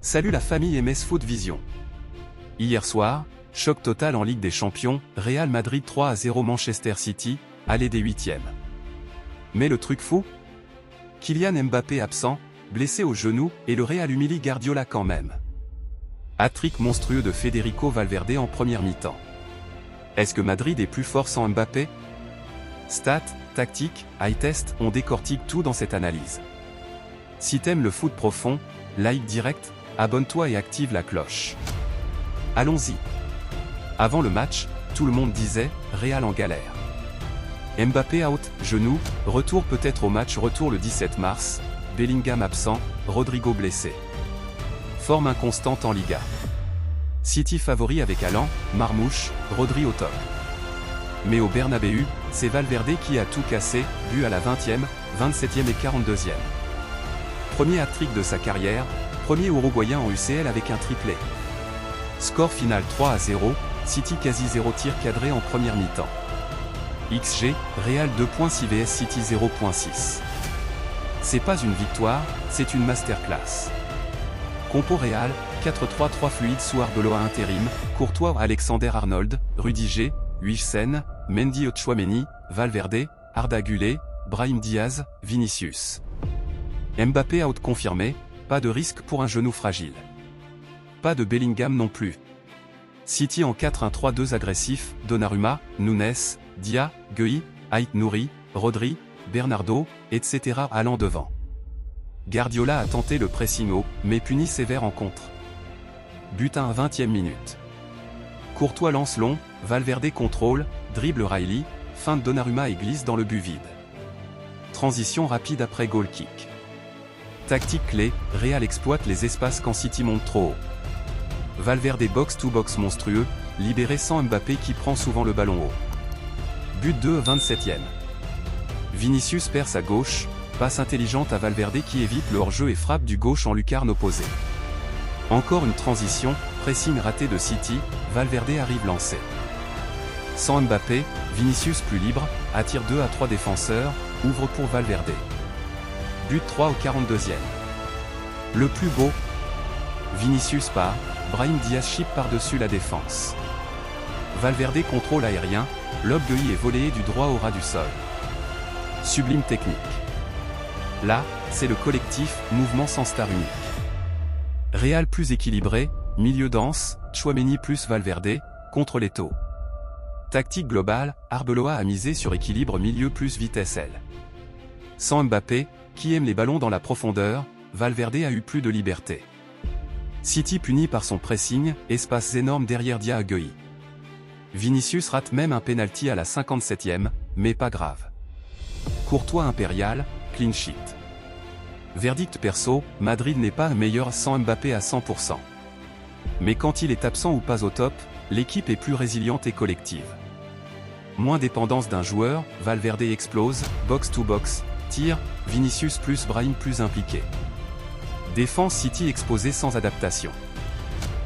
Salut la famille MS Foot Vision. Hier soir, choc total en Ligue des Champions, Real Madrid 3-0 Manchester City, aller des huitièmes. Mais le truc fou? Kylian Mbappé absent, blessé au genou, et le Real humilie Guardiola quand même. Hat-trick monstrueux de Federico Valverde en première mi-temps. Est-ce que Madrid est plus fort sans Mbappé? Stats, tactiques, eye test, on décortique tout dans cette analyse. Si t'aimes le foot profond, like direct, abonne-toi et active la cloche. Allons-y. Avant le match, tout le monde disait « Real en galère ». Mbappé out, genou, retour peut-être au match retour le 17 mars, Bellingham absent, Rodrigo blessé. Forme inconstante en Liga. City favori avec Haaland, Marmouche, Rodri au top. Mais au Bernabéu, c'est Valverde qui a tout cassé, but à la 20e, 27e et 42e. Premier hat-trick de sa carrière, premier Uruguayen en UCL avec un triplé. Score final 3-0, City quasi 0 tir cadré en première mi-temps. XG, Real 2.6 vs City 0.6. C'est pas une victoire, c'est une masterclass. Compo Real, 4-3-3 fluide sous Arbeloa intérim, Courtois Alexander Arnold, Rudiger, Huijsen, Mendy Tchouaméni, Valverde, Arda Güler, Brahim Diaz, Vinicius. Mbappé out confirmé, pas de risque pour un genou fragile. Pas de Bellingham non plus. City en 4-1-3-2 agressif, Donnarumma, Nunes, Dia, Gueye, Ait Nouri, Rodri, Bernardo, etc. allant devant. Guardiola a tenté le pressing haut, mais puni sévère en contre. Butin à 20e minute. Courtois lance long, Valverde contrôle, dribble Riley, feinte Donnarumma et glisse dans le but vide. Transition rapide après goal kick. Tactique clé, Real exploite les espaces quand City monte trop haut. Valverde box-to-box monstrueux, libéré sans Mbappé qui prend souvent le ballon haut. But 2 27e. Vinicius perce à gauche, passe intelligente à Valverde qui évite le hors-jeu et frappe du gauche en lucarne opposée. Encore une transition, pressing raté de City, Valverde arrive lancé. Sans Mbappé, Vinicius plus libre, attire 2 à 3 défenseurs, ouvre pour Valverde. But 3 au 42e. Le plus beau. Vinicius part, Brahim Diaz chip par-dessus la défense. Valverde contrôle aérien, lob Gueye est volé du droit au ras du sol. Sublime technique. Là, c'est le collectif, mouvement sans star unique. Real plus équilibré, milieu dense, Tchouaméni plus Valverde, contre les taux. Tactique globale, Arbeloa a misé sur équilibre milieu plus vitesse L. Sans Mbappé, qui aime les ballons dans la profondeur, Valverde a eu plus de liberté. City puni par son pressing, espaces énormes derrière Dia à Gueye. Vinicius rate même un penalty à la 57e, mais pas grave. Courtois impérial, clean sheet. Verdict perso, Madrid n'est pas meilleur sans Mbappé à 100%. Mais quand il est absent ou pas au top, l'équipe est plus résiliente et collective. Moins dépendance d'un joueur, Valverde explose, box-to-box, tir, Vinicius plus Brahim plus impliqué. Défense City exposée sans adaptation.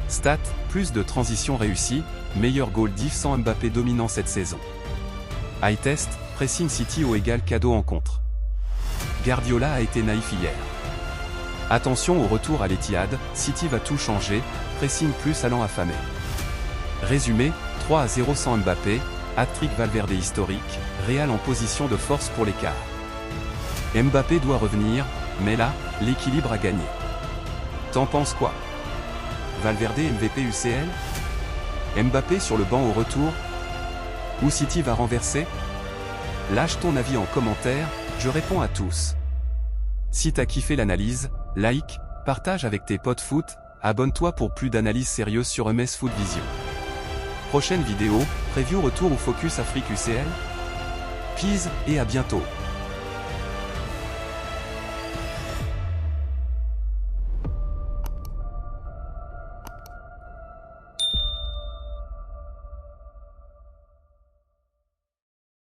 Stats, plus de transitions réussies, meilleur goal diff sans Mbappé dominant cette saison. Eye test, pressing City au égal cadeau en contre. Guardiola a été naïf hier. Attention au retour à l'Etihad, City va tout changer, pressing plus allant affamé. Résumé, 3-0 sans Mbappé, hat-trick Valverde historique, Real en position de force pour l'écart. Mbappé doit revenir, mais là, l'équilibre a gagné. T'en penses quoi? Valverde MVP UCL? Mbappé sur le banc au retour? Ou City va renverser? Lâche ton avis en commentaire, je réponds à tous. Si t'as kiffé l'analyse, like, partage avec tes potes foot, abonne-toi pour plus d'analyses sérieuses sur MS Foot Vision. Prochaine vidéo, preview retour ou focus Afrique UCL? Peace et à bientôt.